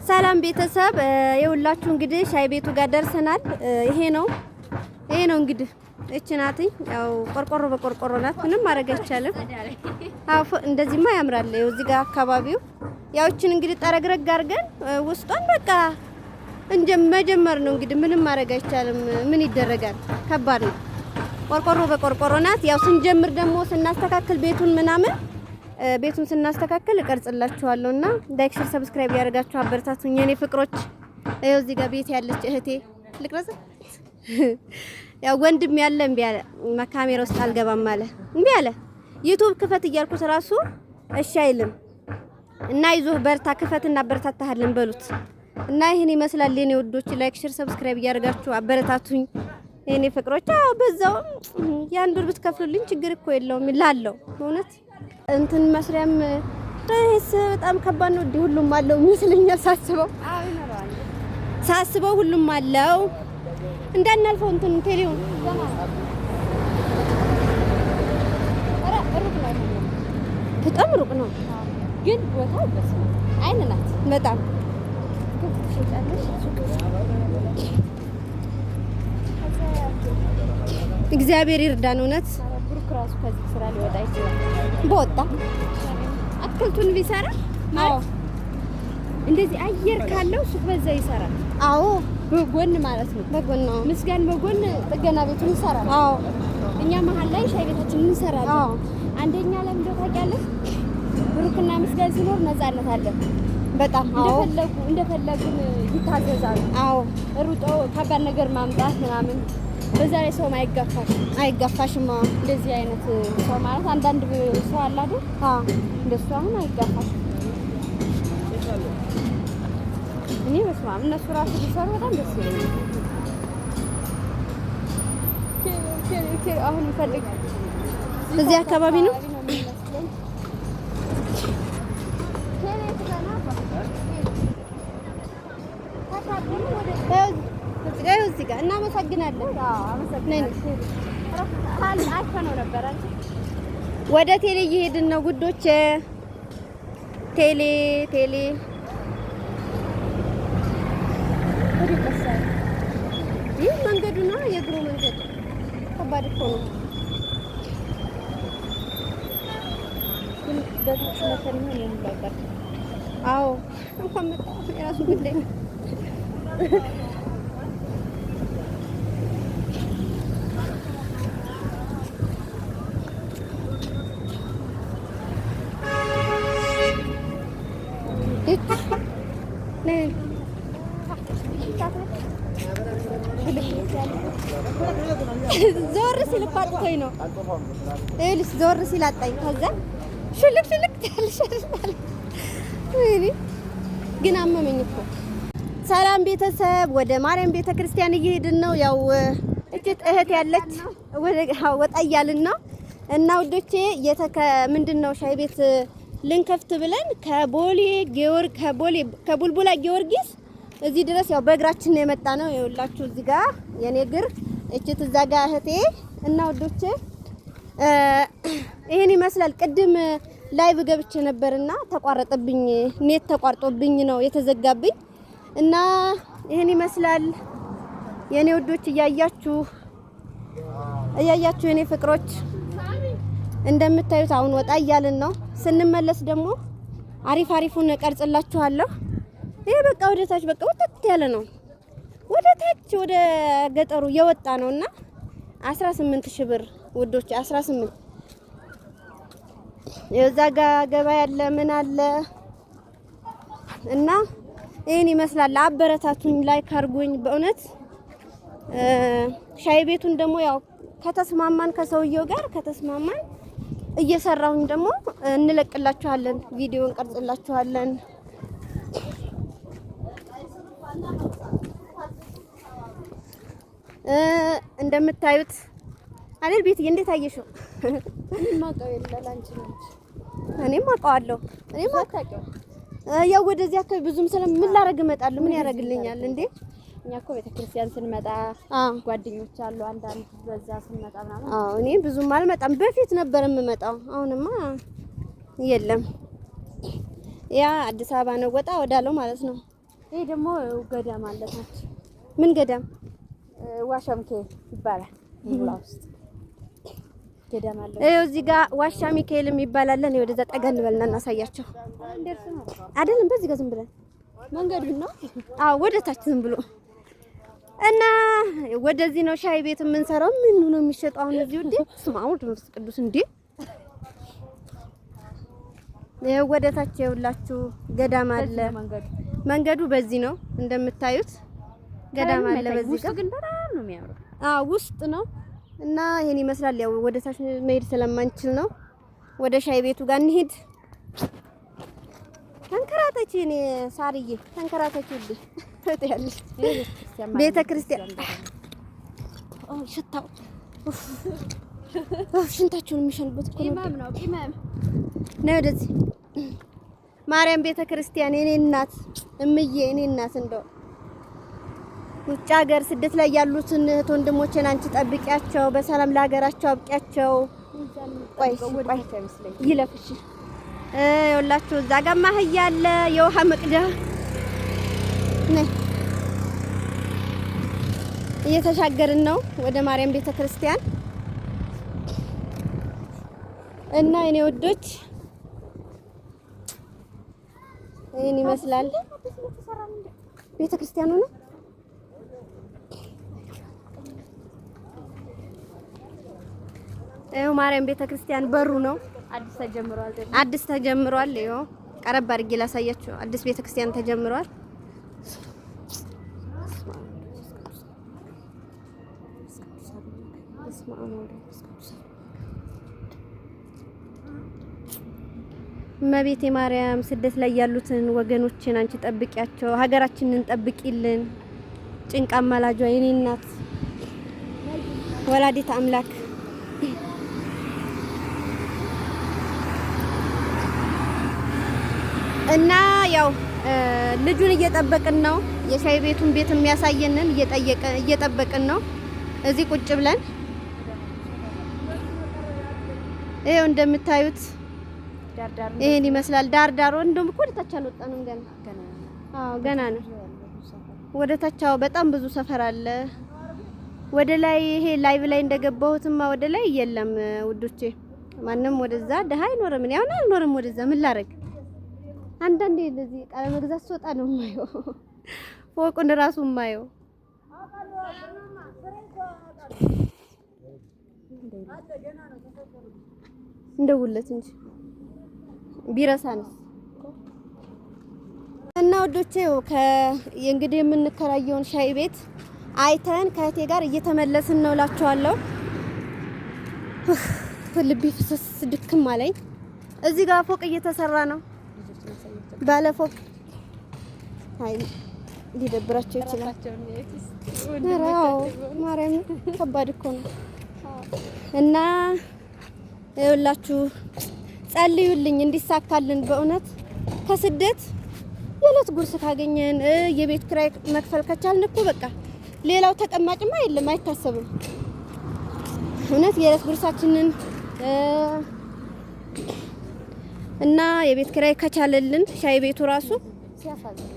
ሰላም ቤተሰብ የሁላችሁ እንግዲህ ሻይ ቤቱ ጋር ደርሰናል። ይሄ ነው እንግዲህ እቺ ናት። ያው ቆርቆሮ በቆርቆሮ ናት። ምንም ማድረግ አይቻልም። አፎ እንደዚህማ ያምራል። ያው እዚህ ጋር አካባቢው ያው እቺን እንግዲህ ጠረግረግ አድርገን ውስጧን በቃ መጀመር ነው እንግዲህ ምንም ማድረግ አይቻልም። ምን ይደረጋል? ከባድ ነው። ቆርቆሮ በቆርቆሮ ናት። ያው ስንጀምር ደግሞ ስናስተካክል ቤቱን ስናስተካክል እቀርጽላችኋለሁና ላይክ፣ ሼር፣ ሰብስክራይብ ያደርጋችሁ አበረታቱኝ የኔ ፍቅሮች። ይኸው እዚህ ጋር ቤት ያለች እህቴ ልቅረጽ። ያው ወንድም ያለ እምቢ አለ። ካሜራ ውስጥ አልገባም አለ። እምቢ አለ። ዩቲዩብ ክፈት እያልኩት ራሱ እሺ አይልም። እና ይዞህ በርታ ክፈትና አበረታታሃለን በሉት። እና ይሄን ይመስላል የኔ ውዶች። ላይክ፣ ሼር፣ ሰብስክራይብ ያደርጋችሁ አበረታቱኝ የኔ ፍቅሮች። አዎ በዛው ያን ብር ብትከፍሉልኝ ችግር እኮ የለውም ይላለው እውነት እንትን መስሪያም ደስ በጣም ከባድ ነው። ሁሉም አለው ይመስለኛል ሳስበው ሁሉም አለው። እንዳናልፈው እንትን ቴሌውን በጣም ሩቅ ነው ግን ቦታው አይን ናት በጣም እግዚአብሔር ይርዳን እውነት። ራሱ ከዚህ ስራ ሊወጣ ይችላል። በወጣ አትክልቱን ቢሰራ ማለት እንደዚህ አየር ካለው ሱቅ በዛ ይሰራል። አዎ በጎን ማለት ነው። በጎን ነው ምስጋን በጎን ጥገና ቤቱን ይሰራል። አዎ እኛ መሀል ላይ ሻይ ቤታችንን እንሰራለን። አዎ አንደኛ ለምን ታውቂያለሽ? ብሩክና ምስጋን ሲኖር ነፃነት አለ በጣም። አዎ እንደፈለጉን ይታዘዛሉ። አዎ ሩጦ ከባድ ነገር ማምጣት ምናምን በዛ ላይ ሰው አይጋፋሽም። እንደዚህ አይነት ሰው ማለት አንዳንድ ሰው አለ አይደል? አዎ እንደሱ አሁን አይጋፋሽም። እኔ በስመ አብ እነሱ ራሱ ቢሰሩ በጣም ደስ ይለኛል። አሁን ይፈልግ እዚህ አካባቢ ነው እዚህ ጋር እናመሰግናለን። ወደ ቴሌ እየሄድን ነው ጉዶች። ቴሌ ይህ መንገዱ ነው የእግሩ መንገድ። ከባድ እኮ ነው ግን በታች መተን ነው የሚባል። አዎ እንኳን መጣ የራሱ ጉዳይ ነው። ዞር ሲል ፓጥቶኝ ነው እልስ ዞር ሲል አጣኝ። ከዛ ሽልክ ያልሻል ግን አመመኝ እኮ። ሰላም ቤተሰብ፣ ወደ ማርያም ቤተክርስቲያን እየሄድን ነው። ያው እህት ያለች ወጣ እያልን ነው እና ውዶቼ ምንድነው ሻይ ቤት ልንከፍት ብለን ከቡልቡላ ጊዮርጊስ እዚህ ድረስ ያው በእግራችን ነው የመጣ ነው። ይኸውላችሁ እዚህ ጋር የኔ እግር እቺት እዛ ጋር እህቴ እና ወዶቼ ይሄን ይመስላል። ቅድም ላይቭ ገብቼ ነበርና ተቋረጠብኝ፣ ኔት ተቋርጦብኝ ነው የተዘጋብኝ እና ይሄን ይመስላል የኔ ወዶች። እያያችሁ የኔ ፍቅሮች እንደምታዩት አሁን ወጣ እያልን ነው። ስንመለስ ደግሞ አሪፉን ቀርጽላችኋለሁ። ይሄ በቃ ወደታች በቃ ወጣት ያለ ነው። ወደታች ወደ ገጠሩ የወጣ ነውና 18,000 ብር ውዶች 18 የዛ ጋር ገባ ያለ ምን አለ እና ይሄን ይመስላል። አበረታቱኝ፣ ላይክ አድርጉኝ በእውነት። ሻይ ቤቱን ደግሞ ያው ከተስማማን ከሰውየው ጋር ከተስማማን እየሰራሁኝ ደግሞ እንለቅላችኋለን፣ ቪዲዮ እንቀርጽላችኋለን። እንደምታዩት አይደል ቤትዬ፣ እንዴት አየሽው? እኔም አውቀዋለሁ። ያው ወደዚህ አካባቢ ብዙም ምን ላደርግ እመጣለሁ? ምን ያደርግልኛል እንዴ? እኛ እኮ ቤተክርስቲያን ስንመጣ ጓደኞች አሉ አንዳንድ በዛ ስንመጣ ምናምን። እኔ ብዙም አልመጣም። በፊት ነበር የምመጣው፣ አሁንማ የለም። ያ አዲስ አበባ ነው ወጣ ወዳለው ማለት ነው። ይሄ ደግሞ ገዳም አለታች። ምን ገዳም? ዋሻ ሚካኤል ይባላል። ሙላ ውስጥ ገዳም አለ። እዚህ ጋር ዋሻ ሚካኤል የሚባል አለ። ወደዛ ጠጋ እንበልና እናሳያቸው። አይደለም በዚህ ጋር ዝም ብለን መንገዱን ነው። አዎ ወደ ታች ዝም ብሎ እና ወደዚህ ነው ሻይ ቤት የምንሰራው። ምን ነው የሚሸጠው አሁን እዚህ እንዴ? ስማው ድምጽ ቅዱስ እንዴ! ወደ ታች ይኸውላችሁ ገዳም አለ። መንገዱ በዚህ ነው እንደምታዩት ገዳም አለ። በዚህ ጋር ግን በጣም ነው የሚያምረው። አዎ ውስጥ ነው እና ይሄን ይመስላል። ያው ወደ ታች መሄድ ስለማንችል ነው ወደ ሻይ ቤቱ ጋር እንሂድ። ተንከራተች እኔ ሳርዬ ተንከራተችልኝ ትያለሽ። ቤተ ክርስቲያን ሽታው ሽንታቸውን የሚሸኑበት እኮ ነው። ኢማም ነው ወደዚህ ማርያም ቤተ ክርስቲያን የኔ እናት እምዬ የኔ እናት እንደው ውጭ ሀገር ስደት ላይ ያሉትን እህት ወንድሞቼን አንቺ ጠብቂያቸው፣ በሰላም ለሀገራቸው አብቂያቸው። ቆይ ይለፍሽ ይኸውላችሁ እዛ ጋር ማህያ አለ፣ የውሃ መቅጃ ነይ። እየተሻገርን ነው ወደ ማርያም ቤተ ክርስቲያን እና የኔ ወዶች ይሄን ይመስላል ቤተ ክርስቲያኑ ነው። ይኸው ማርያም ቤተ ክርስቲያን በሩ ነው። አዲስ ተጀምሯል። ይኸው ቀረብ አድርጌ ላሳያችሁ። አዲስ ቤተ ክርስቲያን ተጀምሯል። እመቤቴ ማርያም ስደት ላይ ያሉትን ወገኖችን አንቺ ጠብቂያቸው፣ ሀገራችንን ጠብቂልን። ጭንቃ አማላጇ የኔ እናት ወላዲት አምላክ እና ያው ልጁን እየጠበቅን ነው። የሻይ ቤቱን ቤት የሚያሳየንን እየጠበቅን ነው። እዚህ ቁጭ ብለን ይሄው እንደምታዩት ይሄን ይመስላል። ዳር ዳር እንደውም እኮ ወደታች አልወጣንም ገና። አዎ ገና ነው። ወደታች በጣም ብዙ ሰፈር አለ። ወደ ላይ ይሄ ላይቭ ላይ እንደገባሁትማ ወደ ላይ የለም ውዶቼ። ማንም ወደዛ ደሃ አይኖርም። እኔ አሁን አልኖርም ወደዛ። ምን ላደርግ? አንዳንዴ እንደዚህ ቃለ መግዛት ስወጣ ነው የማየው ፎቁን ራሱ የማየው። እንደውለት እንጂ ቢረሳንስ እና ወዶቼ እንግዲህ የምንከራየውን ሻይ ቤት አይተን ከእቴ ጋር እየተመለስን ነው እላችኋለሁ። ልቤ ፍስስ ድክም አለኝ። እዚህ ጋር ፎቅ እየተሰራ ነው፣ ባለ ፎቅ። አይ ሊደብራቸው ይችላል። አዎ ማርያም ከባድ እኮ ነው። እና ይኸውላችሁ ጸልዩልኝ እንዲሳካልን በእውነት ከስደት የዕለት ጉርስ ካገኘን የቤት ኪራይ መክፈል ከቻልን እኮ በቃ ሌላው ተቀማጭማ የለም አይታሰብም። እውነት የዕለት ጉርሳችንን እና የቤት ኪራይ ከቻለልን ሻይ ቤቱ ራሱ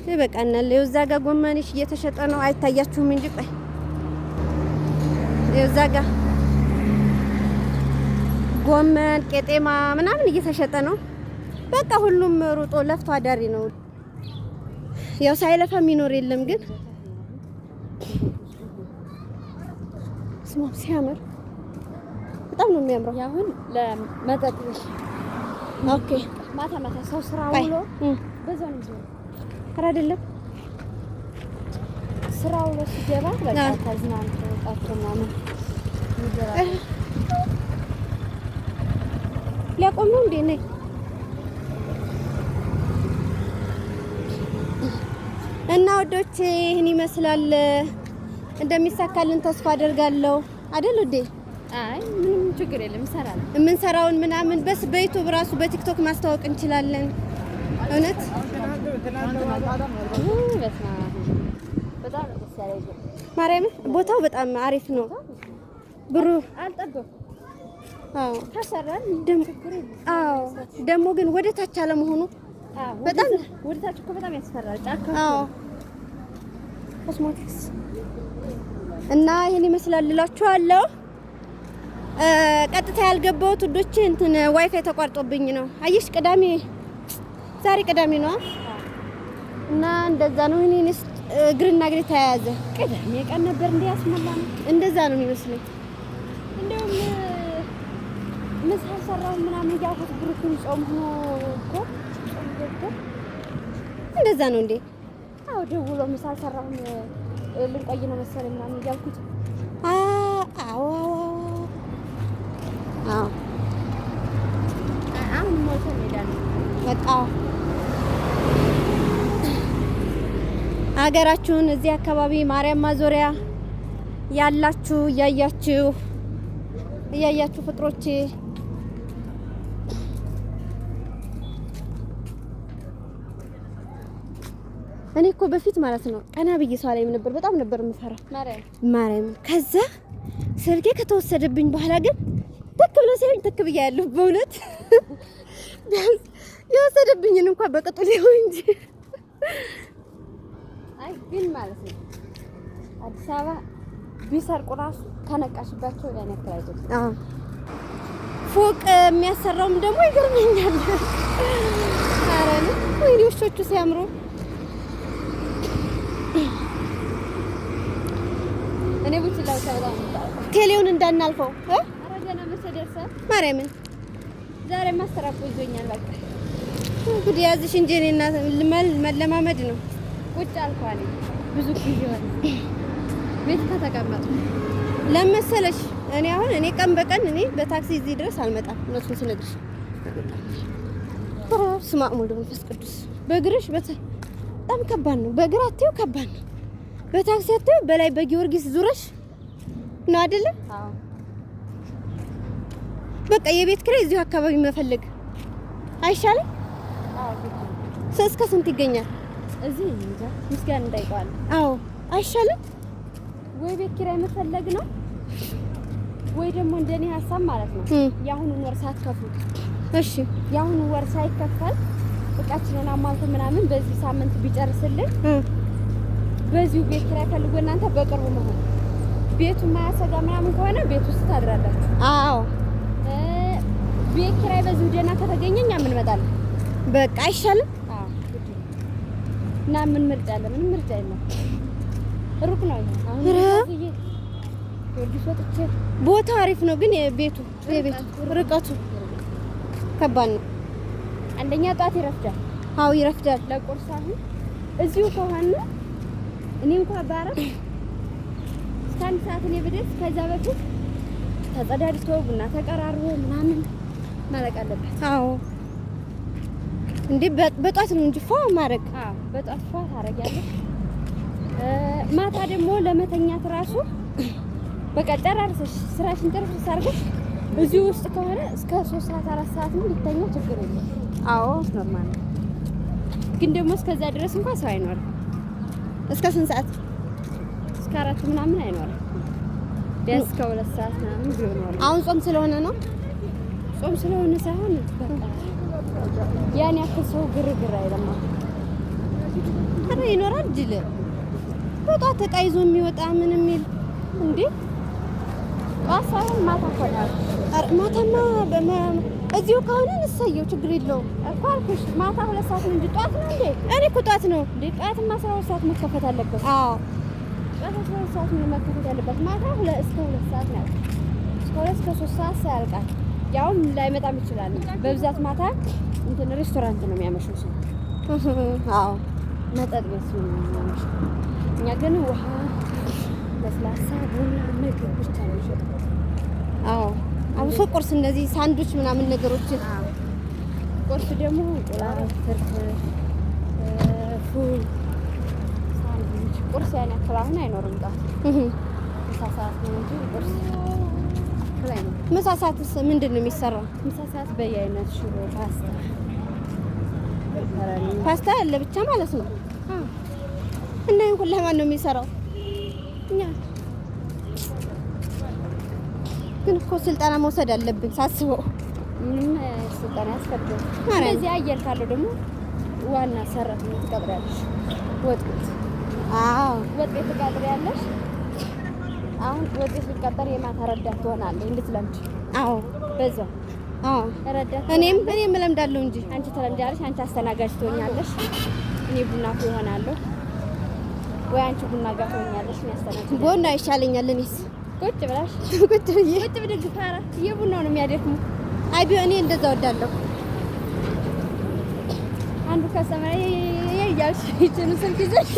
ይበቃናል። እዛ ጋር ጎመንሽ እየተሸጠ ነው፣ አይታያችሁም እንጂ ቆይ እዛ ጋር ጎመን ቄጤማ ምናምን እየተሸጠ ነው። በቃ ሁሉም ሩጦ ለፍቶ አዳሪ ነው። ያው ሳይለፋ የሚኖር የለም። ግን ስማም ሲያምር በጣም ነው የሚያምረው። ያሁን ለመጠጥ ኦኬ። ማታ ማታ ሰው ስራ ውሎ በዛ ነው የሚሆነው። ኧረ አይደለም ስራ ውሎ ሲገባ በቃ ተዝናንቶ ወጣቶ ምናምን ይገባል። ሊያቆም ነው እንዴ? ነይ እና ወዶቼ ይሄን ይመስላል። እንደሚሳካልን ተስፋ አደርጋለሁ አይደል ውዴ? አይ ምንም ችግር የለም፣ እንሰራለን። የምንሰራውን ምናምን በስ በዩቲዩብ ራሱ በቲክቶክ ማስተዋወቅ እንችላለን። እውነት ማርያም ቦታው በጣም አሪፍ ነው። ብሩ አልጠበኩም። አዎ ተሰራን አዎ ደግሞ ግን ወደ ታች አለመሆኑ በጣም ወደ ታች እኮ በጣም ያስፈራል። ጫካ አዎ ኮስሞቲክስ እና ይሄን ይመስላል እላችኋለሁ። ቀጥታ ያልገባሁት ውዶቼ እንትን ዋይፋይ ተቋርጦብኝ ነው። አየሽ ዛሬ ቅዳሜ ነው እና እንደዛ ነው። እኔስ እግርና እግሬ ተያያዘ። ቅዳሜ ቀን ነበር እንዴ ያስመላ ነው። እንደዛ ነው የሚመስለኝ። እንደውም ምሳ ሰራው ምናምን ያልኩት ብሩክን ጾም ሆኖ እኮ እንደዛ ነው እንዴ? አዎ ደውሎ ምሳ ሰራው ልንቆይ ነው መሰለኝ ምናምን ያልኩት። አዎ አሁን ሞልቶ ሄዳል። በቃ ሀገራችሁን እዚህ አካባቢ ማርያም ማዞሪያ ያላችሁ እያያችሁ ፍቅሮቼ እኔ እኮ በፊት ማለት ነው ቀና ብዬ ሰው ላይ ነበር፣ በጣም ነበር የምፈራው ማርያም። ከዛ ስልኬ ከተወሰደብኝ በኋላ ግን ተክ ብሎ ሲሆን ተክ ብያለሁ። በእውነት ቢያንስ የወሰደብኝን እንኳን በቅጡ ሊሆን እንጂ አይ ግን ማለት ነው አዲስ አበባ ቢሰርቁ ራሱ ከነቃሽባቸው ያን ያክል አይደለም። ፎቅ የሚያሰራውም ደግሞ ይገርመኛል። ኧረ ወይኔ ውሾቹ ሲያምሩ እኔ ብቻላው ታውቃ ቴሌውን እንዳናልፈው ገና መሰደርሰ ማርያምን ዛሬ ማስተራቆ ይዞኛል። በቃ እንግዲህ ያዝሽ እንጂ እኔና መለማመድ ነው። ቁጭ አልኳል ብዙ ጊዜ ሆነ ቤት ከተቀመጡ ለመሰለሽ እኔ ቀን በቀን በታክሲ እዚህ ድረስ አልመጣም። እነሱን ስነግርሽ ስማ ሙሉ መንፈስ ቅዱስ በእግርሽ በጣም ከባድ ነው። በእግር አትይው ከባድ ነው። በታክሲ አትይው በላይ በጊዮርጊስ ዙረሽ ነው አይደለ? አዎ በቃ የቤት ኪራይ እዚሁ አካባቢ መፈለግ አይሻልም? አዎ እስከ ስንት ይገኛል? እዚህ እንጃ ምስጋና እንዳይቋል። አዎ አይሻልም? ወይ ቤት ኪራይ መፈለግ ነው ወይ ደግሞ እንደኔ ሀሳብ ማለት ነው የአሁኑን ወር ሳትከፍሉ እሺ የአሁኑን ወር ሳይከፈል እቃችንን አሟልቶ ምናምን በዚህ ሳምንት ቢጨርስልን በዚሁ ቤት ኪራይ ፈልጎ እናንተ በቅርቡ መሆን ቤቱ ማያሰጋ ምናምን ከሆነ ቤት ውስጥ ታድራላችሁ። አዎ ቤት ኪራይ በዚሁ ደህና ከተገኘኛ ምን መጣለን? በቃ አይሻልም? አዎ እና ምን ምርጫ አለ? ምንም ምርጫ የለም። ሩቅ ነው። አሁን ቦታው አሪፍ ነው፣ ግን የቤቱ ርቀቱ ከባድ ነው። አንደኛ ጧት ይረፍዳል። አዎ ይረፍዳል። ለቁርስ አሁን እዚሁ ከሆነ እኔ እንኳን ባረፍ እስከ 1 ሰዓት እኔ ብደርስ ከዛ በፊት ተጸዳድቶ ቡና ተቀራርቦ ምናምን ማለቅ አለበት። አዎ እንዴ በጧት ነው እንጂ ፏ ማድረግ። አዎ በጧት ፏ ታረጊያለሽ። ማታ ደግሞ ለመተኛት ራሱ በቃ ጨራርሰሽ ስራሽን ጨርሰሽ አድርገሽ እዚሁ ውስጥ ከሆነ እስከ 3 ሰዓት 4 ሰዓት ነው ሊተኛ ችግር የለም። አዎ ኖርማል ነው። ግን ደግሞ እስከዛ ድረስ እንኳን ሰው አይኖርም። እስከ ስንት ሰዓት? እስከ 4 ምናምን አይኖርም። ቢያንስ እስከ 2 ሰዓት ምናምን ቢሆን። አሁን ጾም ስለሆነ ነው። ጾም ስለሆነ ሳይሆን በቃ ያን ያክል ሰው ግርግር አይደለም። አረ ይኖራል ጅል በጧት ዕቃ ይዞ የሚወጣ ምን የሚል እንዴ? ጧት ሳይሆን ማታ ቆዳል። ማታማ እዚሁ ከሆነ እንሰየው ችግር የለውም እኮ አልኩሽ። ማታ 2 ሰዓት ነው እንጂ ጧት ነው እንዴ? እኔ እኮ ጧት ነው እንዴ? ጧትማ 12 ሰዓት መከፈት አለበት። አዎ ጧት 12 ሰዓት ነው መከፈት ያለበት። ማታ እስከ 2 ሰዓት ነው። እስከ 2 እስከ 3 ሰዓት ሳያልቃል። ያውም ላይመጣም ይችላል። በብዛት ማታ እንትን ሬስቶራንት ነው የሚያመሸው ሰው። አዎ መጠጥ ቤት ነው የሚያመሸው። እኛ ግን ውሃ፣ ለስላሳ፣ ቡና፣ ምግብ ብቻ ነው የሚሸጠው። አዎ አብሶ ቁርስ እንደዚህ ሳንዱች ምናምን ነገሮችን። ቁርስ ደግሞ እንቁላል፣ ፍርፍር፣ ፉል፣ ሳንዱች። ቁርስ ያን ያክል አሁን አይኖርም። ምሳ ሰዓት ነው እንጂ ቁርስ ላይ ነው። ምሳ ሰዓትስ ምንድን ነው የሚሰራው? ምሳ ሰዓት በየአይነት ሽሮ፣ ፓስታ ያለ ብቻ ማለት ነው። እና ይሄን ሁሉ ለማን ነው የሚሰራው? እኛ ግን እኮ ስልጠና መውሰድ አለብን ሳስበው። ምንም ስልጠና ያስፈልጋል። ስለዚህ አየር ካለው ደግሞ ዋና ሰራተኛ ትቀጥራለሽ። ወጥ አዎ ወጥ ቤት ትቀጥሪያለሽ። አሁን ወጥ ቤት ስትቀጠሪ የማታ ረዳት ትሆናለች እንድትለምጂ። አዎ በዛው አዎ ረዳት እኔም እለምዳለሁ እንጂ አንቺ ትለምጃለሽ። አንቺ አስተናጋጅ ትሆኛለሽ፣ እኔ ቡና እሆናለሁ። ወይ አንቺ ቡና ጋር ትሆኛለሽ፣ እኔ አስተናጋጅ። ቡና ይሻለኛል። እኔስ ቁጭ ብላሽ ቁጭ ብዬ ቁጭ ብድግ ፋራ የቡናው ነው የሚያደክሙ። አይ ቢሆን እኔ እንደዛ ወዳለሁ። አንዱ ከሰማይ እያልሽ ይችን ስልክ ይዘሽ